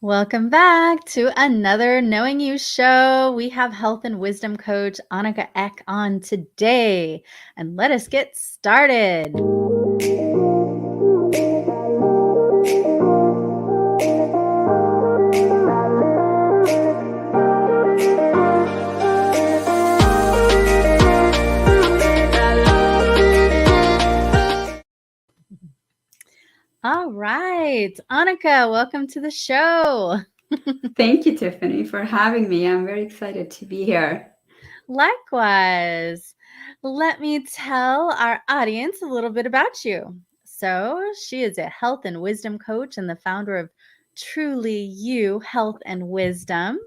Welcome back to another Knowing You show. We have health and wisdom coach Annika Ek on today, and let us get started. All right, Annika, welcome to the show. Thank you, Tiffany, for having me. I'm very excited to be here. Likewise. Let me tell our audience a little bit about you. So, she is a health and wisdom coach and the founder of TrulyU Health Wisdom.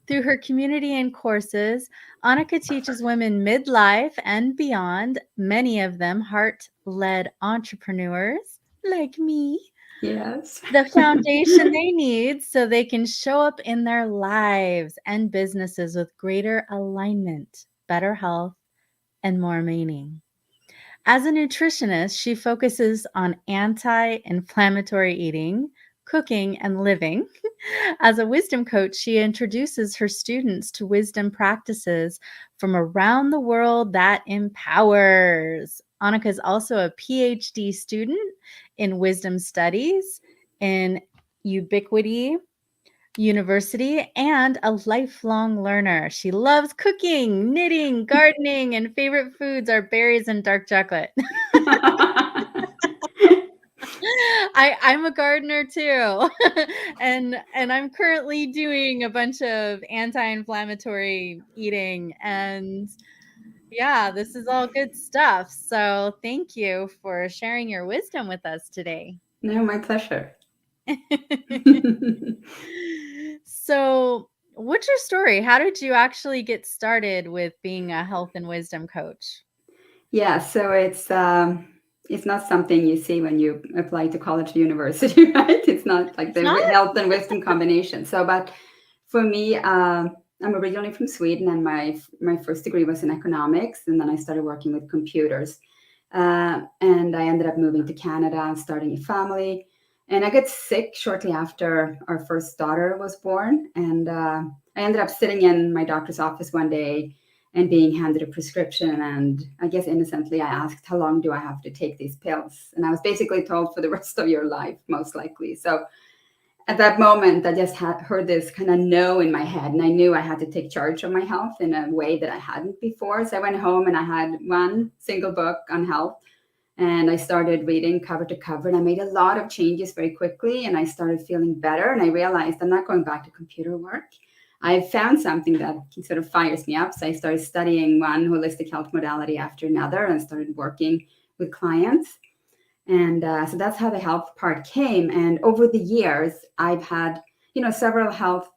Through her community and courses, Annika teaches women midlife and beyond, many of them heart-led entrepreneurs like me, Yes. the foundation they need so they can show up in their lives and businesses with greater alignment, better health, and more meaning. As a nutritionist, she focuses on anti-inflammatory eating, cooking, and living. As a wisdom coach, she introduces her students to wisdom practices from around the world that empowers. Annika is also a Ph.D. student in wisdom studies in Ubiquity University and a lifelong learner. She loves cooking, knitting, gardening, and favorite foods are berries and dark chocolate. I'm a gardener too. and I'm currently doing a bunch of anti-inflammatory eating, and yeah, this is all good stuff. So thank you for sharing your wisdom with us today. No, my pleasure. So, what's your story? How did you actually get started with being a health and wisdom coach? Yeah, so it's not something you see when you apply to college or university, right? It's not like It's the not? health and wisdom combination. So, but for me, I'm originally from Sweden, and my first degree was in economics, and then I started working with computers, and I ended up moving to Canada, starting a family, and I got sick shortly after our first daughter was born, and I ended up sitting in my doctor's office one day and being handed a prescription. And I guess innocently, I asked, how long do I have to take these pills? And I was basically told for the rest of your life, most likely. So at that moment, I just had heard this kind of no in my head. And I knew I had to take charge of my health in a way that I hadn't before. So I went home and I had one single book on health. And I started reading cover to cover. And I made a lot of changes very quickly. And I started feeling better. And I realized I'm not going back to computer work. I found something that sort of fires me up. So I started studying one holistic health modality after another and started working with clients. And so that's how the health part came. And over the years, I've had, several health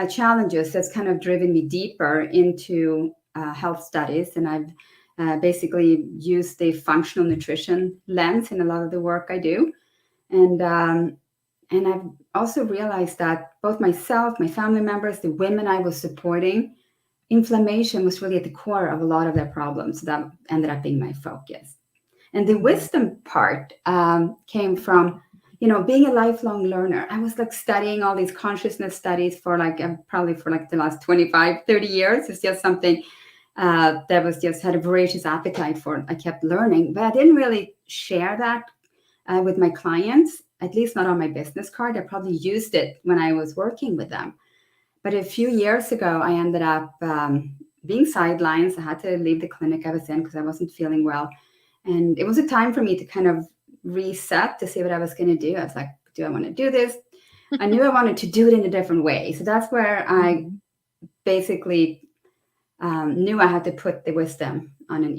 challenges that's kind of driven me deeper into health studies. And I've basically used the functional nutrition lens in a lot of the work I do. And I've also realized that both myself, my family members, the women I was supporting, inflammation was really at the core of a lot of their problems. So that ended up being my focus. And the wisdom part came from, being a lifelong learner. I was like studying all these consciousness studies for probably for like the last 25, 30 years. It's just something that was just had a voracious appetite for. I kept learning, but I didn't really share that with my clients, at least not on my business card. I probably used it when I was working with them. But a few years ago, I ended up being sidelined. I had to leave the clinic I was in because I wasn't feeling well. And it was a time for me to kind of reset to see what I was going to do. I was like, do I want to do this? I knew I wanted to do it in a different way. So that's where I basically knew I had to put the wisdom on an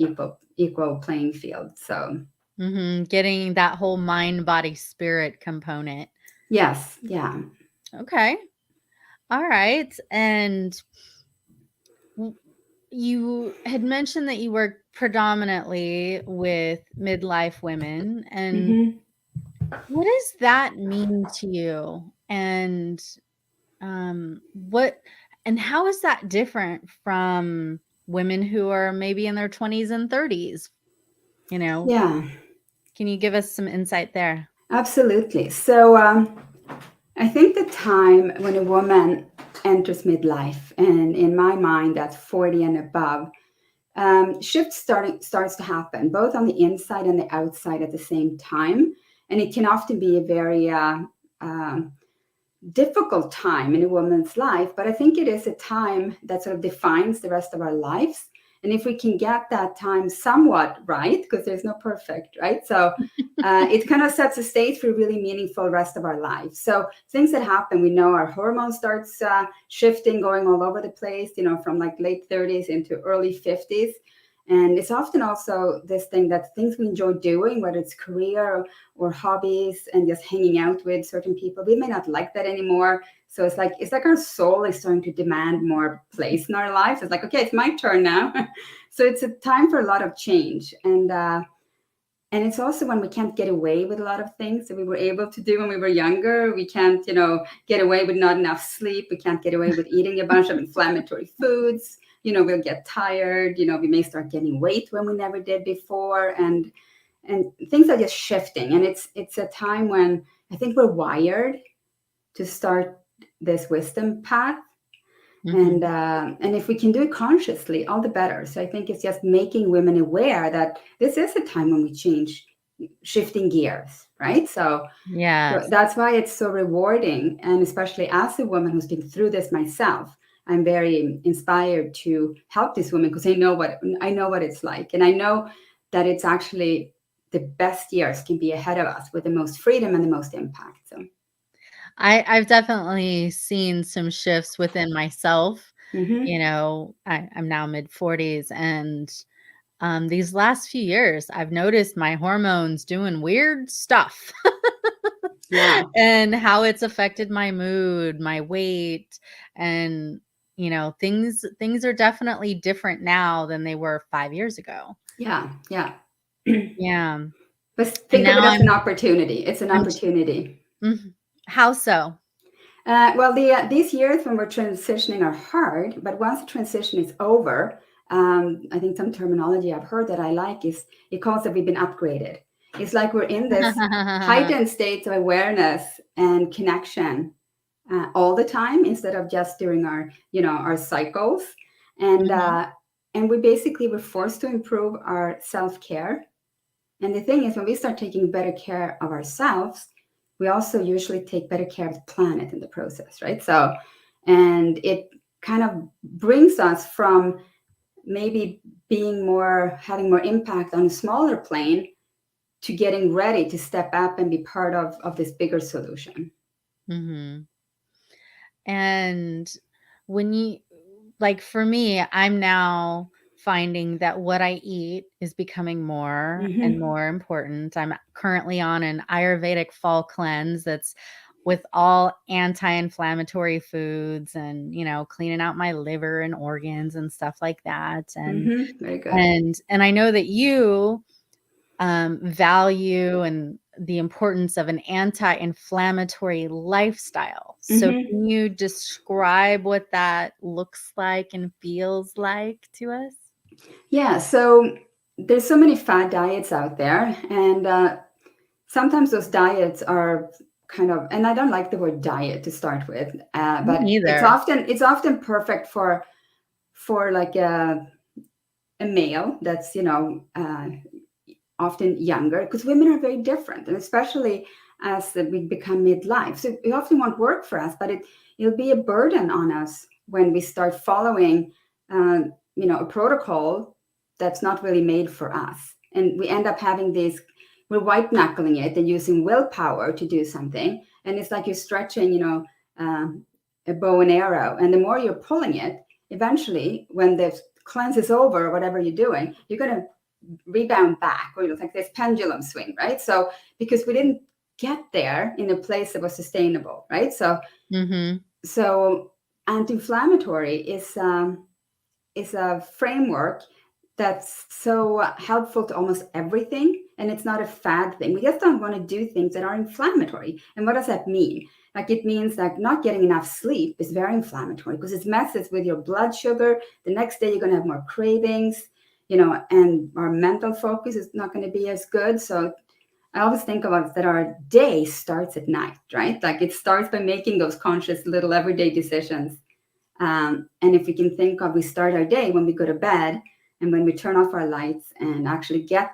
equal playing field. So Getting that whole mind, body, spirit component. yes, yeah. Okay. All right. And you had mentioned that you work predominantly with midlife women. And what does that mean to you? And how is that different from women who are maybe in their 20s and 30s? Yeah, Can you give us some insight there? absolutely. So I think the time when a woman enters midlife, and in my mind, that's 40 and above, shift starts to happen both on the inside and the outside at the same time, and it can often be a very uh, difficult time in a woman's life, but I think it is a time that sort of defines the rest of our lives. And if we can get that time somewhat right, because there's no perfect, right? So it kind of sets a stage for a really meaningful rest of our lives. So things that happen, we know our hormones starts shifting, going all over the place, from like late 30s into early 50s. And it's often also this thing that things we enjoy doing, whether it's career or hobbies and just hanging out with certain people, we may not like that anymore. So it's like our soul is starting to demand more place in our lives. It's like, okay, it's my turn now. So it's a time for a lot of change. And it's also when we can't get away with a lot of things that we were able to do when we were younger. We can't, get away with not enough sleep. We can't get away with eating a bunch of inflammatory foods. We'll get tired. We may start gaining weight when we never did before. And things are just shifting. And it's a time when I think we're wired to start this wisdom path. Mm-hmm. And if we can do it consciously, all the better. So I think it's just making women aware that this is a time when we change, shifting gears, right? So Yes. that's why it's so rewarding. And especially as a woman who's been through this myself, I'm very inspired to help this woman because I know what it's like. And I know that it's actually the best years can be ahead of us with the most freedom and the most impact. So, I've definitely seen some shifts within myself. mm-hmm. I'm now mid-40s, and these last few years, I've noticed my hormones doing weird stuff Yeah. and how it's affected my mood, my weight, and things are definitely different now than they were 5 years ago. Yeah. Yeah. Yeah. But And think of now it as an opportunity. It's an I'm opportunity. how so? Well, these years when we're transitioning are hard, but once the transition is over, I think some terminology I've heard that I like is it calls that we've been upgraded. It's like we're in this heightened state of awareness and connection all the time instead of just during our cycles, and Mhm. uh, and we basically were forced to improve our self care. And the thing is, when we start taking better care of ourselves, we also usually take better care of the planet in the process, right? So, and it kind of brings us from maybe having more impact on a smaller plane to getting ready to step up and be part of this bigger solution. Mhm. And when you like for me, I'm now finding that what I eat is becoming more and Mm-hmm. more important. I'm currently on an Ayurvedic fall cleanse that's with all anti-inflammatory foods and, cleaning out my liver and organs and stuff like that. And Mm-hmm. Very good. and I know that you value and the importance of an anti-inflammatory lifestyle. So Mm-hmm. can you describe what that looks like and feels like to us? Yeah. So there's so many fad diets out there, and sometimes those diets are kind of, and I don't like the word diet to start with, Me but it's neither. often perfect for like a male that's often younger, because women are very different, and especially as we become midlife, so we often want work for us, but it'll be a burden on us when we start following uh, a protocol that's not really made for us, and we end up having these, we're white knuckling it and using willpower to do something, and it's like you're stretching a bow and arrow, and the more you're pulling it, eventually when the cleanse is over or whatever you're doing, you're going to rebound back, or like this pendulum swing, right? So because we didn't get there in a place that was sustainable, right? So Mhm. so anti-inflammatory is a framework that's so helpful to almost everything, and it's not a fad thing. We just don't want to do things that are inflammatory. And what does that mean? Like, it means like not getting enough sleep is very inflammatory because it messes with your blood sugar. The next day you're going to have more cravings, and our mental focus is not going to be as good. So I always think about that our day starts at night, right? Like it starts by making those conscious little everyday decisions. And if we can think of, we start our day when we go to bed and when we turn off our lights and actually get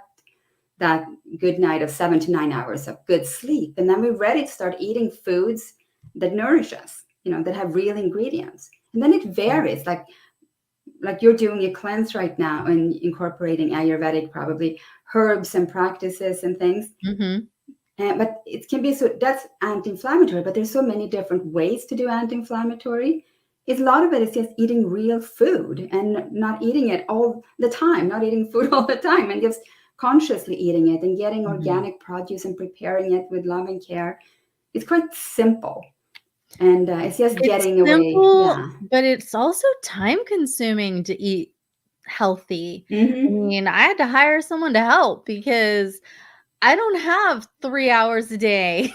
that good night of 7 to 9 hours of good sleep. And then we're ready to start eating foods that nourish us, that have real ingredients. And then it varies. Like you're doing a cleanse right now and incorporating Ayurvedic, probably herbs and practices and things. Mm-hmm. But it can be, so that's anti-inflammatory, but there's so many different ways to do anti-inflammatory. It's a lot of it is just eating real food and not eating it all the time, not eating food all the time, and just consciously eating it and getting Mm-hmm. organic produce and preparing it with love and care. It's quite simple. And it's just It's getting away. simple, Yeah. but it's also time consuming to eat healthy. I Mm-hmm. mean, I had to hire someone to help because I don't have 3 hours a day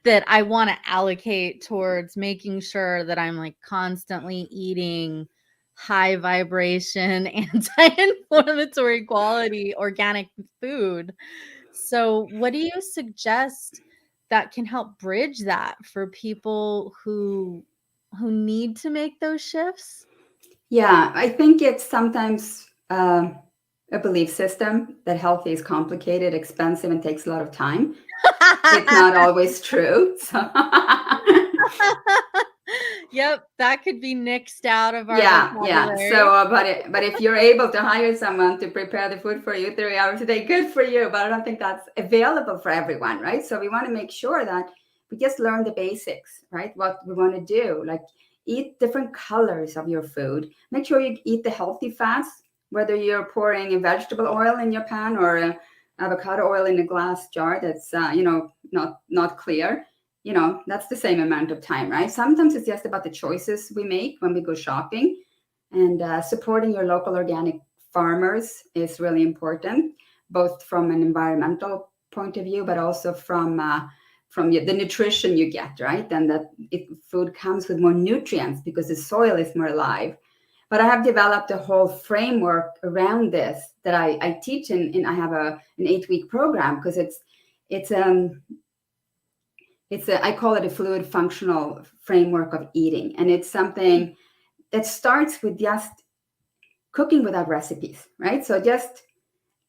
that I want to allocate towards making sure that I'm like constantly eating high vibration, anti-inflammatory quality organic food. So, what do you suggest that can help bridge that for people who need to make those shifts? Yeah, I think it's sometimes a belief system that healthy is complicated, expensive, and takes a lot of time. It's not always true. So Yep, that could be nixed out of our yeah. So, vocabulary. but if you're able to hire someone to prepare the food for you 3 hours a day, good for you. But I don't think that's available for everyone, right? So we want to make sure that we just learn the basics, right? What we want to do, like eat different colors of your food. Make sure you eat the healthy fats, whether you're pouring a vegetable oil in your pan or avocado oil in a glass jar that's not clear. That's the same amount of time, right? Sometimes it's just about the choices we make when we go shopping, and supporting your local organic farmers is really important, both from an environmental point of view, but also from the nutrition you get, right? And that food comes with more nutrients because the soil is more alive. But I have developed a whole framework around this that I teach in I have an 8-week program, because it's I call it a fluid functional framework of eating. And it's something that starts with just cooking without recipes, right? So just,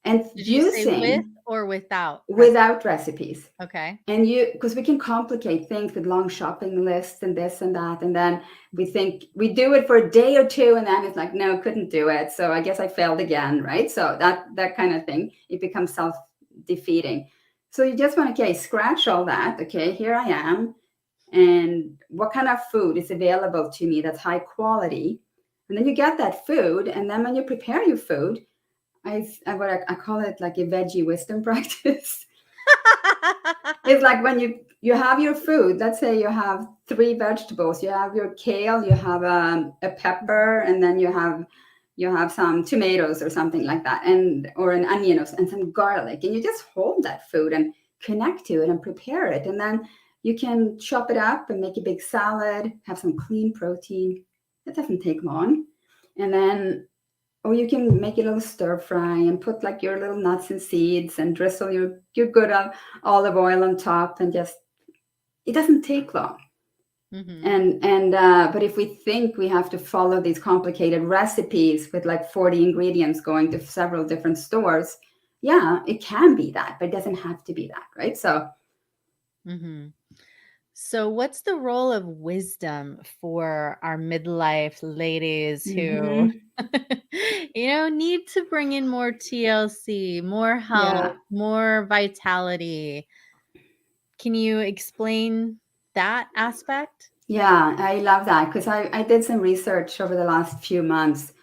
and Did you say with using or without without recipes. Okay. And because we can complicate things with long shopping lists and this and that. And then we think we do it for a day or two, and then it's like, no, couldn't do it. So I guess I failed again, right? So that kind of thing, it becomes self-defeating. So you just want to, okay, scratch all that. Okay, here I am. And what kind of food is available to me that's high quality? And then you get that food. And then when you prepare your food, I call it like a veggie wisdom practice. It's like when you have your food. Let's say you have 3 vegetables. You have your kale, you have a pepper, and then you have some tomatoes or something like that, or an onion and some garlic, and you just hold that food and connect to it and prepare it, and then you can chop it up and make a big salad. Have some clean protein. It doesn't take long, and then. Or you can make a little stir fry and put like your little nuts and seeds and drizzle your good olive oil on top, and just, it doesn't take long. Mhm. And but if we think we have to follow these complicated recipes with like 40 ingredients going to several different stores, yeah, it can be that, but it doesn't have to be that, right? So Mhm. So, what's the role of wisdom for our midlife ladies who, mhm, need to bring in more TLC, more yeah. health, more vitality? Can you explain that aspect? Yeah, I love that, because I did some research over the last few months.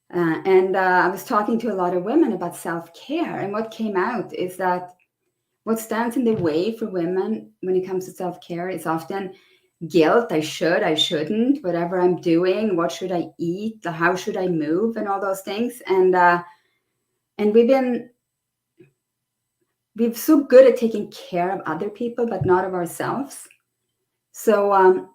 And I was talking to a lot of women about self care. And what came out is that what stands in the way for women when it comes to self care is often guilt. I shouldn't, whatever I'm doing, what should I eat, how should I move, and all those things. And we're so good at taking care of other people, but not of ourselves. So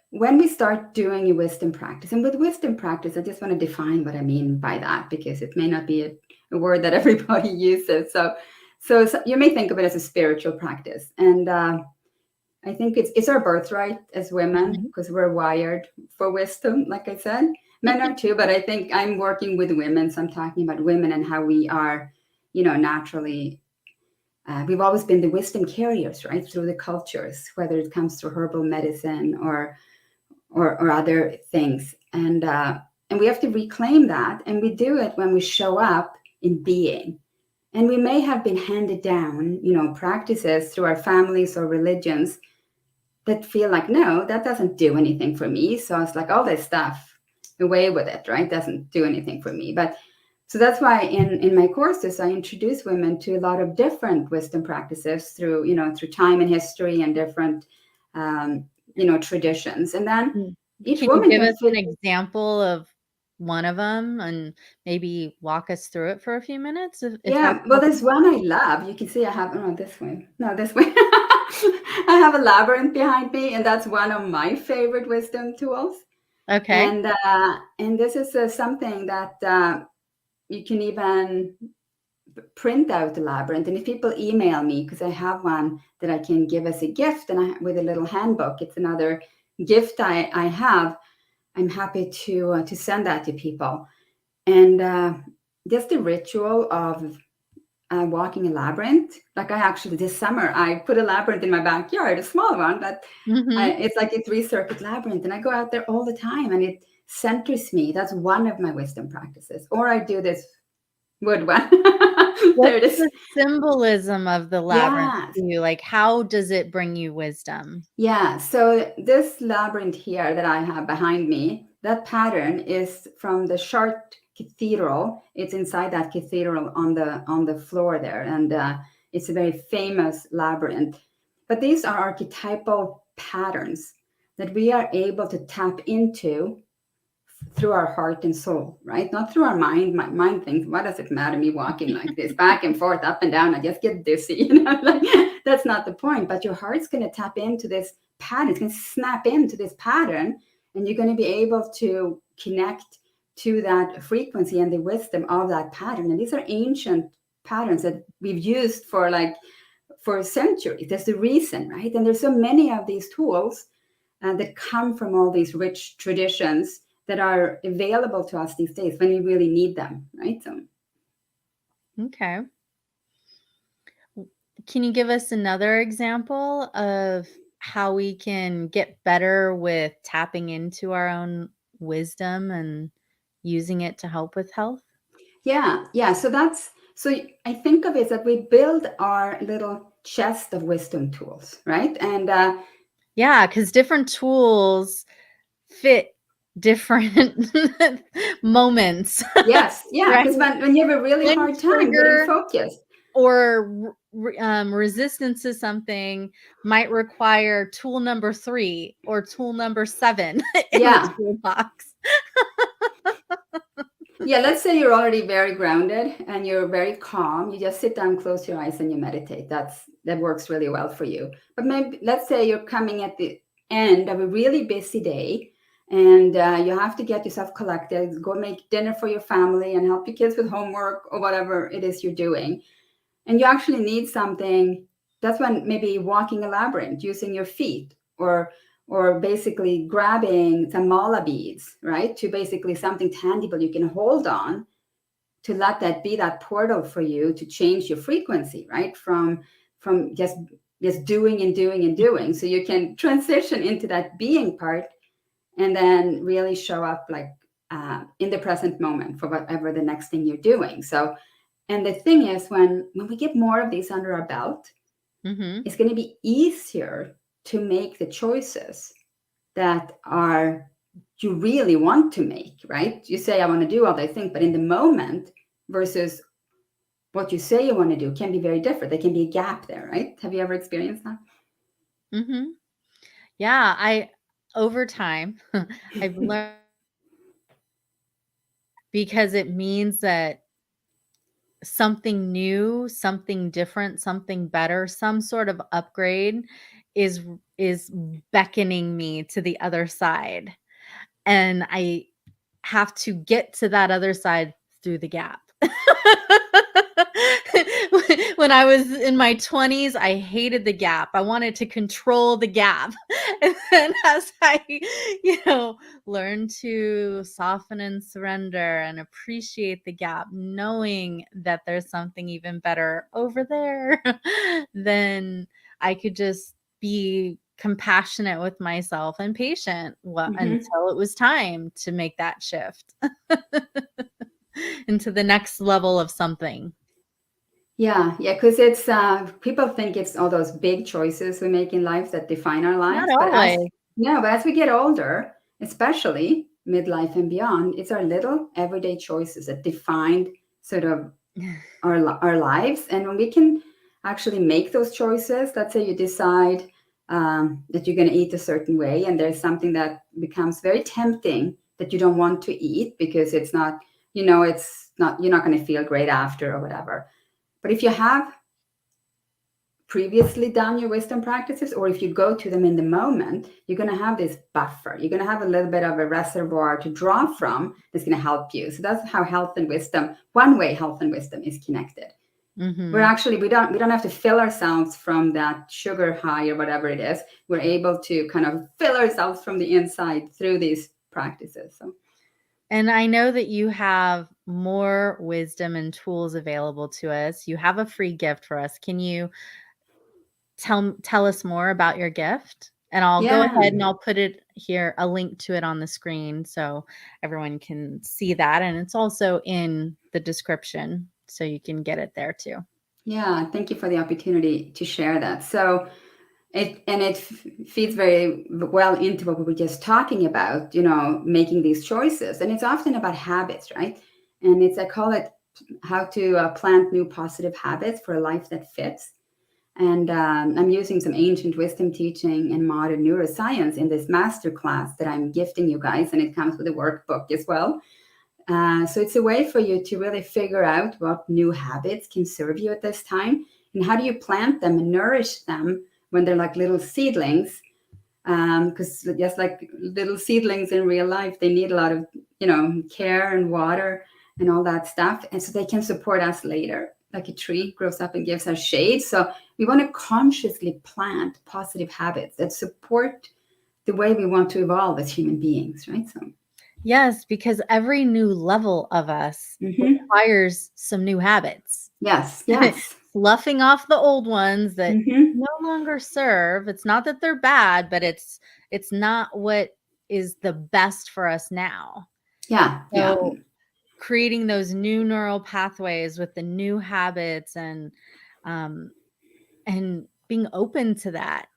when we start doing a wisdom practice, and with wisdom practice, I just want to define what I mean by that, because it may not be a word that everybody uses. So you may think of it as a spiritual practice, and I think it's our birthright as women Mhm. because we're wired for wisdom, like I said. Men are too, but I think I'm working with women, so I'm talking about women and how we are, naturally. We've always been the wisdom carriers, right, through the cultures, whether it comes to herbal medicine or other things, and we have to reclaim that, and we do it when we show up in being. And we may have been handed down, practices through our families or religions that feel like, no, that doesn't do anything for me. So it's like all this stuff, away with it, right? Doesn't do anything for me. But so that's why in my courses, I introduce women to a lot of different wisdom practices through time and history and different, traditions. And then Mm. each Can you woman give can us an fit. example of one of them and maybe walk us through it for a few minutes if that's Yeah, well, there's possible? one I love. You can see I have, oh, this way. No, this way. I have a labyrinth behind me, and that's one of my favorite wisdom tools. Okay. And this is something that you can even print out the labyrinth. And if people email me, because I have one that I can give as a gift, and with a little handbook, it's another gift I have. I'm happy to send that to people. And just the ritual of walking a labyrinth. Like I actually this summer I put a labyrinth in my backyard, a small one, but Mhm. it's like a three-circuit labyrinth, and I go out there all the time, and it centers me. That's one of my wisdom practices. Or I do this wood one. There What's it is. the symbolism of the labyrinth Yeah, to you? Like, how does it bring you wisdom? yeah. So this labyrinth here that I have behind me, that pattern is from the Chartres Cathedral. It's inside that cathedral on the floor there, and it's a very famous labyrinth. But these are archetypal patterns that we are able to tap into through our heart and soul, right? Not through our mind. My mind thinks, what does it matter me walking like this, back and forth, up and down? I just get dizzy, like that's not the point. But your heart's going to tap into this pattern. It's going to snap into this pattern, and you're going to be able to connect to that frequency and the wisdom of that pattern. And these are ancient patterns that we've used for centuries. There's a reason, right? And there's so many of these tools that come from all these rich traditions that are available to us these days when we really need them, right? So, Okay. Can you give us another example of how we can get better with tapping into our own wisdom and using it to help with health? yeah, yeah. So I think of it that we build our little chest of wisdom tools, right? And Yeah, because different tools fit different moments, yes, yeah, right? because when you have a really One hard time getting trigger focused, or resistance to something might require tool number 3 or tool number 7 in the yeah, toolbox. yeah, let's say you're already very grounded and you're very calm. You just sit down, close your eyes, and you meditate. That works really well for you. But maybe let's say you're coming at the end of a really busy day, and you have to get yourself collected, go make dinner for your family, and help your kids with homework or whatever it is you're doing. And you actually need something. That's when maybe walking a labyrinth, using your feet, or basically grabbing some mala beads, right? To basically something tangible you can hold on, to let that be that portal for you to change your frequency, right? From just doing and doing and doing. So you can transition into that being part, and then really show up like in the present moment for whatever the next thing you're doing. So, and the thing is, when we get more of these under our belt, Mhm. it's going to be easier to make the choices that are you really want to make, right? You say I want to do all these things, but in the moment versus what you say you want to do can be very different. There can be a gap there, right? Have you ever experienced that? Mhm. Yeah, I over time, I've learned because it means that something new, something different, something better, some sort of upgrade is beckoning me to the other side, and I have to get to that other side through the gap. When I was in my 20s, I hated the gap. I wanted to control the gap. And then as I, learned to soften and surrender and appreciate the gap, knowing that there's something even better over there, then I could just be compassionate with myself and patient Mhm. until it was time to make that shift into the next level of something. Yeah, yeah, because it's people think it's all those big choices we make in life that define our Not lives, but as always. no, but as we get older, especially midlife and beyond, it's our little everyday choices that define sort of our lives. And when we can actually make those choices, let's say you decide that you're going to eat a certain way, and there's something that becomes very tempting that you don't want to eat because it's not, it's not, you're not going to feel great after or whatever. But if you have previously done your wisdom practices, or if you go to them in the moment, you're going to have this buffer. You're going to have a little bit of a reservoir to draw from that's going to help you. So that's how health and wisdom, one way health and wisdom is connected. We're Mm-hmm. actually, we don't have to fill ourselves from that sugar high or whatever it is. We're able to kind of fill ourselves from the inside through these practices. So And I know that you have more wisdom and tools available to us. You have a free gift for us. Can you tell us more about your gift? And I'll go yeah. ahead and I'll put it here, a link to it on the screen so everyone can see that. And it's also in the description, so you can get it there too. Yeah, thank you for the opportunity to share that. So it feeds very well into what we were just talking about, making these choices. And it's often about habits, right? And I call it how to plant new positive habits for a life that fits. And I'm using some ancient wisdom teaching and modern neuroscience in this masterclass that I'm gifting you guys. And it comes with a workbook as well. So it's a way for you to really figure out what new habits can serve you at this time, and how do you plant them and nourish them when they're like little seedlings. Because just like little seedlings in real life, they need a lot of care and water and all that stuff, and so they can support us later. Like a tree grows up and gives us shade. So we want to consciously plant positive habits that support the way we want to evolve as human beings, right? So. Yes, because every new level of us Mhm. requires some new habits. Yes, yes. Sloughing off the old ones that Mhm. no longer serve. It's not that they're bad, but it's not what is the best for us now. Yeah, yeah, So creating those new neural pathways with the new habits um and being open to that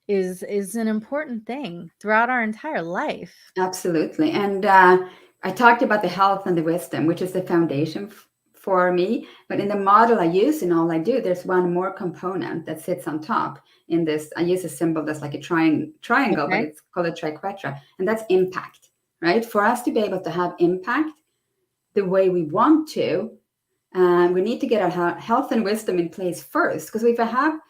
is an important thing throughout our entire life. absolutely. And I talked about the health and the wisdom, which is the foundation for me. But in the model I use in all I do, there's one more component that sits on top. In this, I use a symbol that's like a triangle, but Okay. it's called a triquetra, and that's impact, right? For us to be able to have impact the way we want to, we need to get our health and wisdom in place first, because we have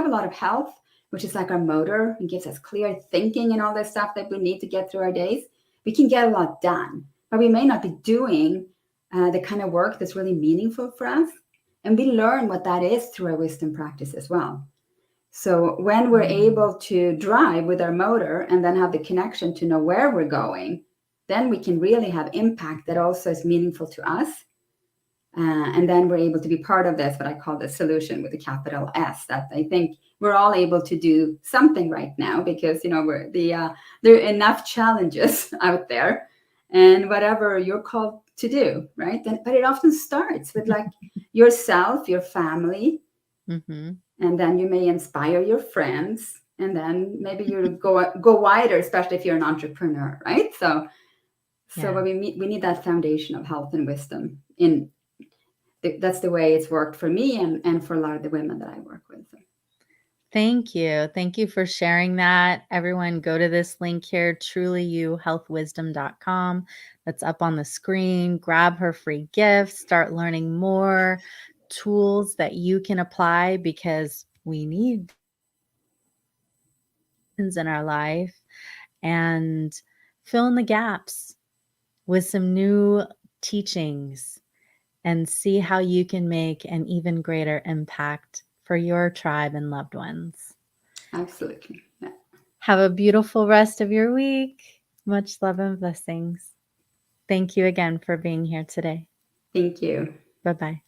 a lot of health, which is like our motor and gives us clear thinking and all this stuff that we need to get through our days. We can get a lot done, but we may not be doing the kind of work that's really meaningful for us. And we learn what that is through our wisdom practice as well. So when we're Mm. able to drive with our motor and then have the connection to know where we're going, then we can really have impact that also is meaningful to us. And then we're able to be part of this, what I call the solution with a capital S. That I think we're all able to do something right now, because there are enough challenges out there, and whatever you're called to do, right? But it often starts with like yourself, your family, Mhm. and then you may inspire your friends, and then maybe you go wider, especially if you're an entrepreneur, right? So Yeah. when we need that foundation of health and wisdom in. That's the way it's worked for me, and for a lot of the women that I work with. So. Thank you. Thank you for sharing that. Everyone go to this link here, TrulyUHealthWisdom.com. That's up on the screen. Grab her free gift, start learning more tools that you can apply, because we need in our life, and fill in the gaps with some new teachings and see how you can make an even greater impact for your tribe and loved ones. Absolutely. Yeah. Have a beautiful rest of your week. Much love and blessings. Thank you again for being here today. Thank you. Bye bye.